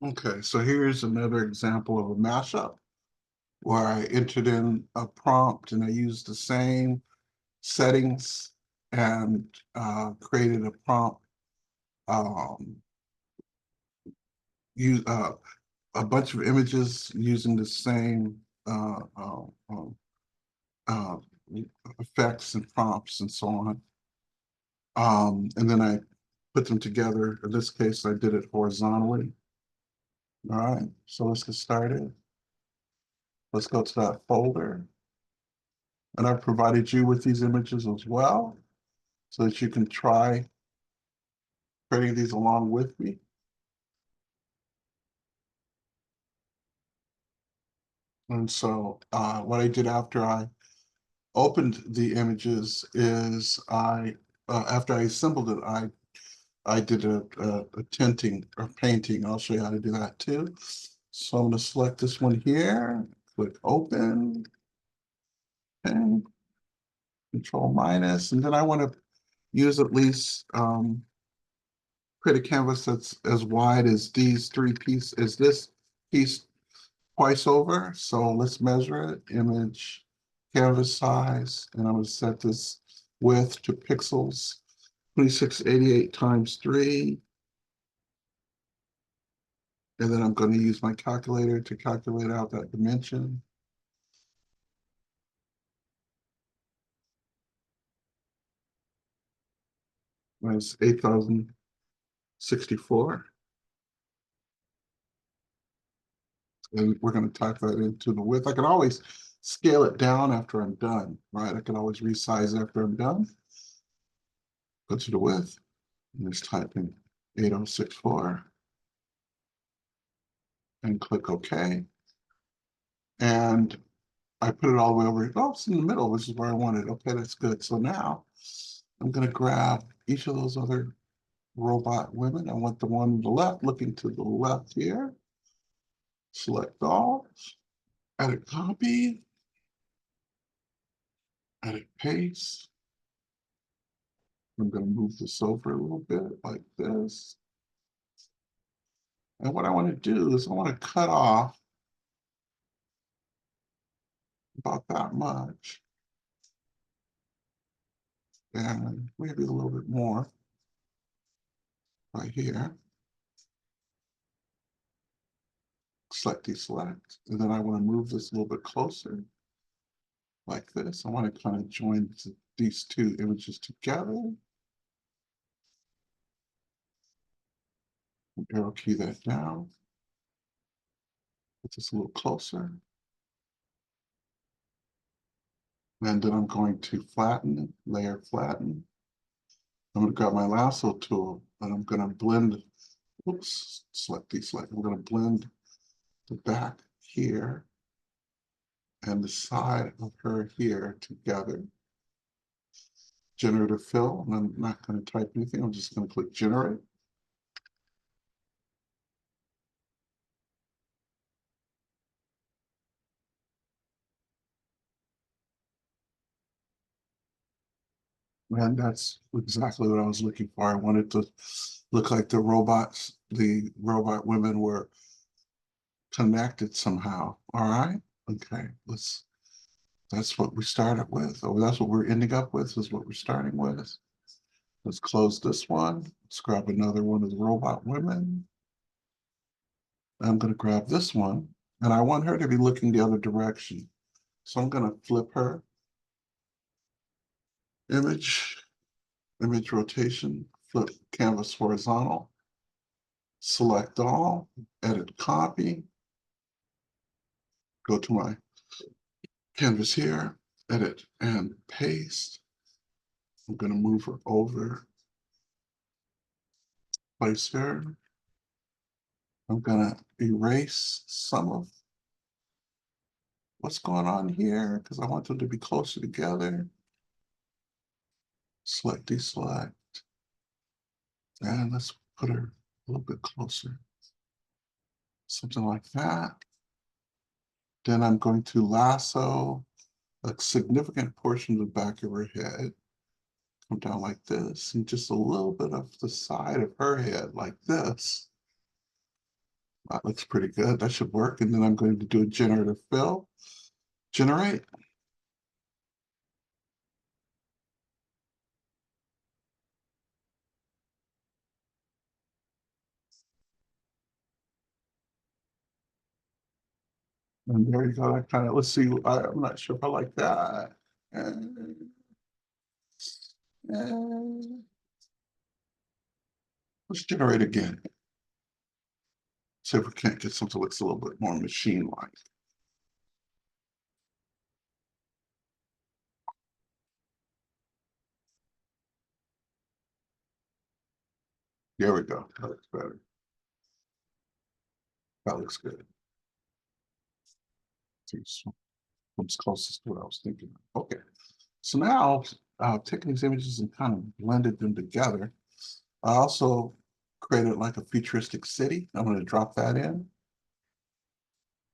Okay, so here's another example of a mashup where I entered in a prompt and I used the same settings and created a prompt, um, use a bunch of images using the same uh, effects and prompts and so on. And then I put them together. In this case, I did it horizontally. All right, so let's get started. Let's go to that folder. And I've provided you with these images as well, so that you can try creating these along with me. And so what I did after I opened the images is after I assembled it, I did a tinting or painting. I'll show you how to do that too. So I'm going to select this one here, click open, and control minus, and then I want to use at least create a canvas that's as wide as these three pieces, as this piece twice over. So let's measure it, image, canvas size, and I'm going to set this width to pixels, 2688 times 3. And then I'm going to use my calculator to calculate out that dimension. That's 8,064. And we're going to type that into the width. I can always scale it down after I'm done, right? I can always resize after I'm done. Go to the width and just type in 8064 and click OK. And I put it all the way over here. Oh, it's in the middle, which is where I wanted. Okay, that's good. So now I'm going to grab each of those other robot women. I want the one on the left looking to the left here. Select all, edit copy, edit paste. I'm going to move this over a little bit like this. And what I want to do is I want to cut off about that much. And maybe a little bit more right here. Select deselect. And then I want to move this a little bit closer like this. I want to kind of join these two images together. Arrow key that down. Put this a little closer. And then I'm going to flatten, layer flatten. I'm going to grab my lasso tool and I'm going to blend, oops, select deselect. I'm going to blend the back here and the side of her here together. Generative fill, and I'm not going to type anything. I'm just going to click generate. And that's exactly what I was looking for. I wanted to look like the robots, the robot women were connected somehow. All right. Okay. That's what we started with. Or that's what we're ending up with, is what we're starting with. Let's close this one. Let's grab another one of the robot women. I'm going to grab this one, and I want her to be looking the other direction. So I'm going to flip her. Image rotation, flip canvas horizontal, select all, edit copy, go to my canvas here, edit and paste. I'm going to move her over, place her. I'm going to erase some of what's going on here because I want them to be closer together. Select deselect. And let's put her a little bit closer. Something like that. Then I'm going to lasso a significant portion of the back of her head. Come down like this, and just a little bit of the side of her head like this. That looks pretty good. That should work. And then I'm going to do a generative fill. Generate. And there you go. That kind of, let's see. I'm not sure if I like that. Uh, let's generate again. See if we can't get something that looks a little bit more machine-like. There we go. That looks better. That looks good. Comes closest to what I was thinking. Okay. So now, taking these images and kind of blended them together, I also created like a futuristic city. I'm going to drop that in.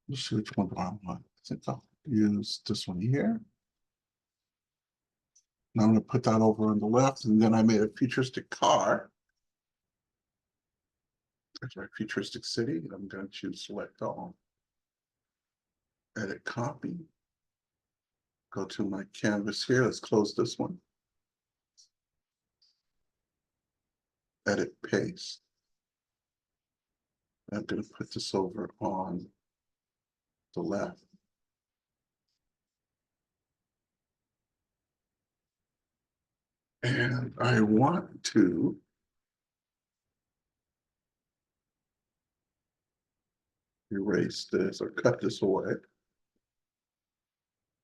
Let's see which one do I want. I think I'll use this one here. And I'm going to put that over on the left. And then I made a futuristic car. That's my futuristic city. I'm going to choose select all. Edit copy. Go to my canvas here. Let's close this one. Edit paste. I'm going to put this over on the left. And I want to erase this or cut this away.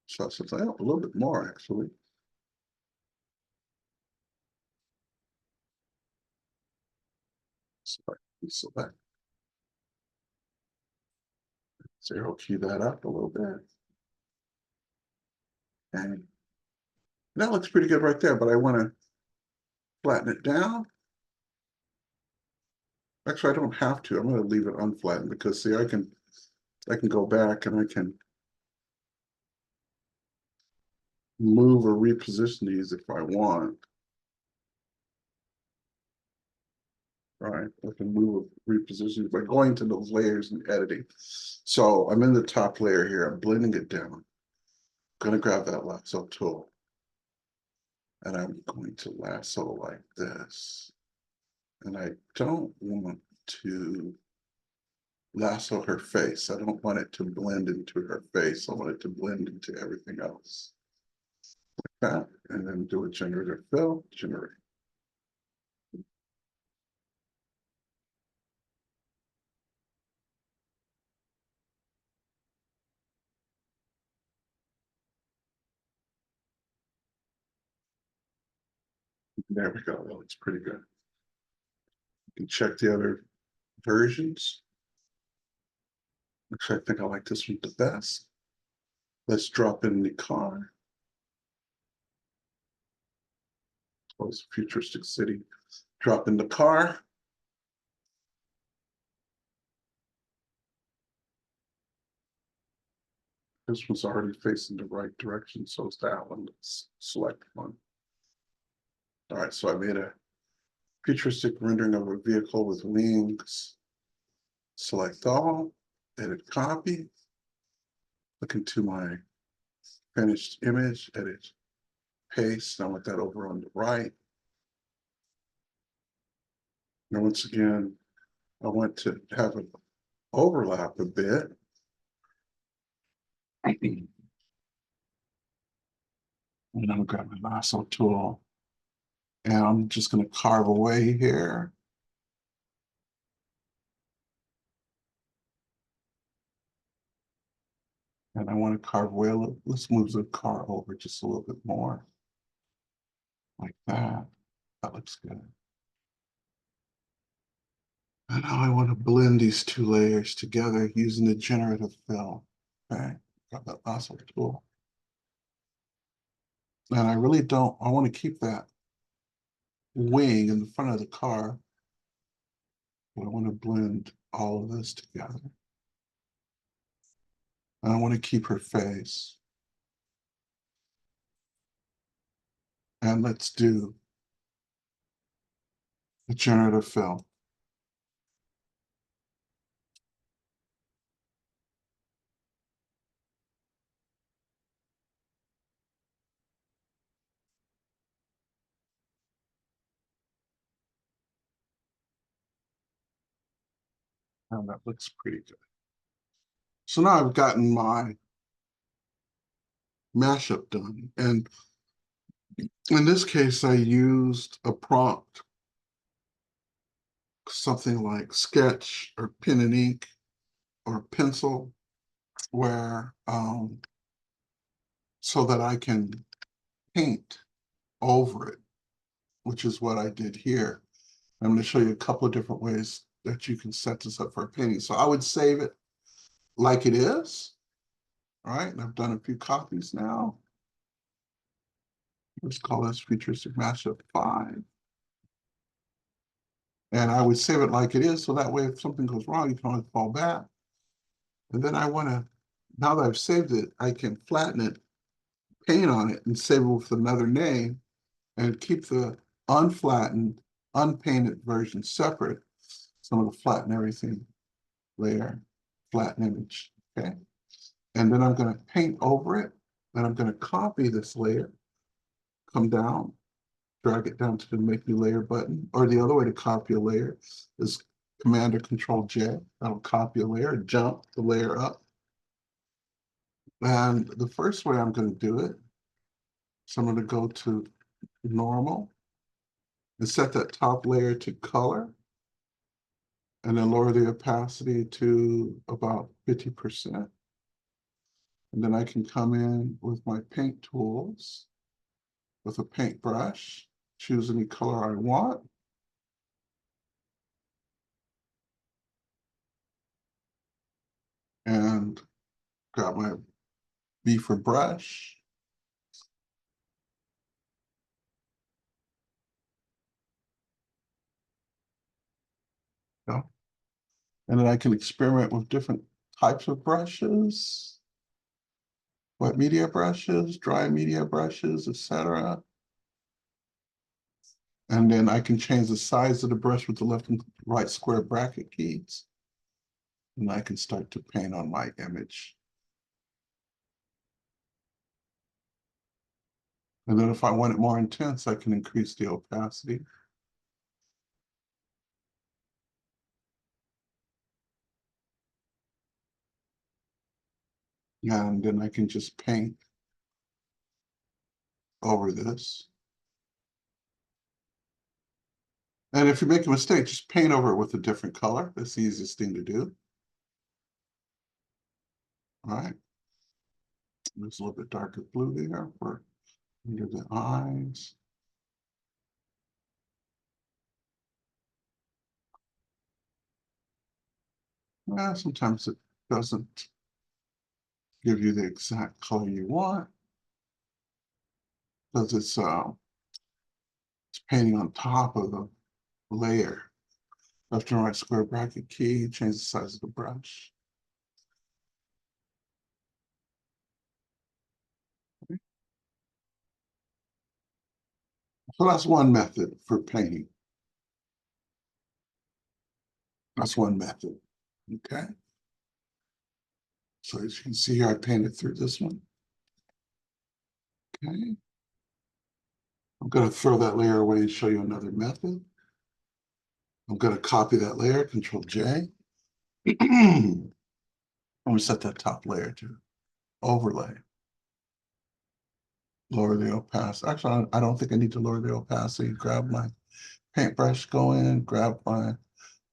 So since I have a little bit more actually. Select. Zero key that up a little bit. And that looks pretty good right there, but I want to flatten it down. Actually, I don't have to. I'm going to leave it unflattened because see, I can go back and I can move or reposition these if I want. Right, I can move or reposition by going to those layers and editing. So I'm in the top layer here. I'm blending it down. I'm going to grab that lasso tool. And I'm going to lasso like this. And I don't want to lasso her face. I don't want it to blend into her face. I want it to blend into everything else. Like that. And then do a generative fill, generate. There we go. That looks pretty good. You can check the other versions. Actually, I think I like this one the best. Let's drop in the car. Close futuristic city. Drop in the car. This one's already facing the right direction, so it's that one. Let's select one. All right, so I made a futuristic rendering of a vehicle with wings. Select all, edit copy. Look into my finished image, edit paste. I want that over on the right. And once again, I want to have it overlap a bit. And I'm gonna grab my lasso tool and I'm just gonna carve away here. And I want to carve away a little. Let's move the car over just a little bit more. Like that. That looks good. And now I want to blend these two layers together using the generative fill. Okay, got that lasso tool. And I really don't, I want to keep that wing in the front of the car, but I want to blend all of this together. And I want to keep her face. And let's do the generative fill. And that looks pretty good. So now I've gotten my mashup done. And in this case, I used a prompt, something like sketch or pen and ink or pencil, where so that I can paint over it, which is what I did here. I'm going to show you a couple of different ways that you can set this up for a painting. So I would save it like it is. All right, and I've done a few copies now. Let's call this Futuristic Mashup 5. And I would save it like it is, so that way if something goes wrong, you can always fall back. And then I want to, now that I've saved it, I can flatten it, paint on it, and save it with another name, and keep the unflattened, unpainted version separate. So I'm going to flatten everything, layer, flatten image, okay? And then I'm going to paint over it, and I'm going to copy this layer, come down, drag it down to the Make New Layer button, or the other way to copy a layer is Command or Control J. That'll copy a layer, jump the layer up. And the first way I'm going to do it, so I'm going to go to Normal and set that top layer to Color, and then lower the opacity to about 50%. And then I can come in with my paint tools with a paintbrush, choose any color I want. And got my B for brush. Yeah. And then I can experiment with different types of brushes, wet media brushes, dry media brushes, etc. And then I can change the size of the brush with the left and right square bracket keys. And I can start to paint on my image. And then if I want it more intense, I can increase the opacity. And then I can just paint over this. And if you make a mistake, just paint over it with a different color. That's the easiest thing to do. All right. There's a little bit darker blue there for under the eyes. Well, sometimes it doesn't give you the exact color you want because it's painting on top of the layer. Left and right square bracket key, change the size of the brush. So that's one method for painting. That's one method. Okay. So as you can see here, I painted through this one. Okay. I'm going to throw that layer away and show you another method. I'm going to copy that layer, Control J. I'm going to set that top layer to overlay. Lower the opacity. Actually, I don't think I need to lower the opacity. Grab my paintbrush, go in, grab my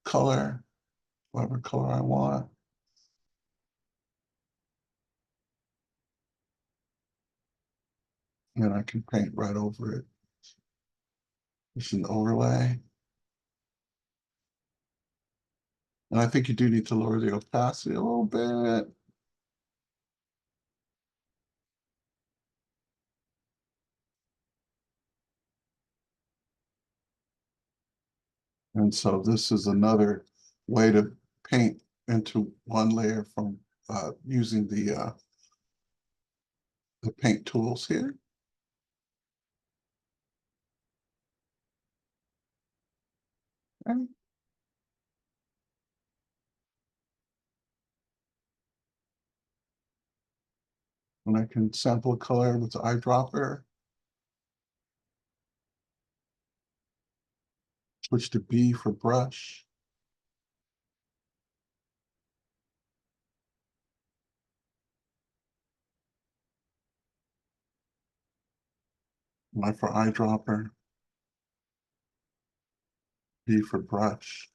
color, whatever color I want. And I can paint right over it. It's an overlay. And I think you do need to lower the opacity a little bit. And so this is another way to paint into one layer from using the paint tools here. Okay. And I can sample a color with the eyedropper. Switch to B for brush. I for eyedropper, B for brush,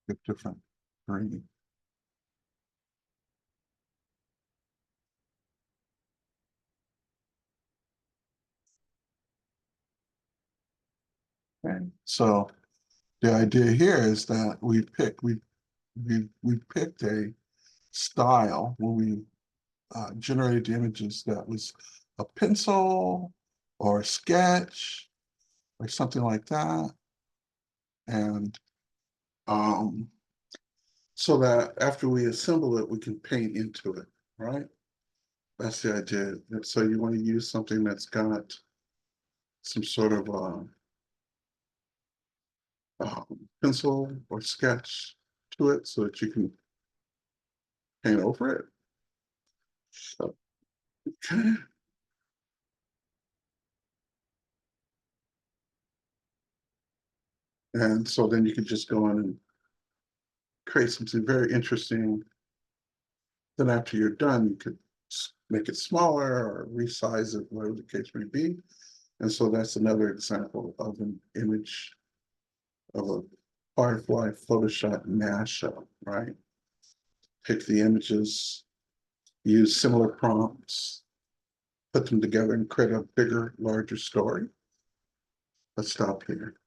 get different green. Okay. So the idea here is that we picked a style where we generated images that was a pencil or a sketch or something like that. And so that after we assemble it, we can paint into it, right? That's the idea. And so you want to use something that's got some sort of pencil or sketch to it so that you can paint over it. So, okay. And so then you can just go in and create something very interesting. Then after you're done, you could make it smaller or resize it, whatever the case may be. And so that's another example of an image of a Firefly Photoshop mashup, right? Pick the images, use similar prompts, put them together and create a bigger, larger story. Let's stop here.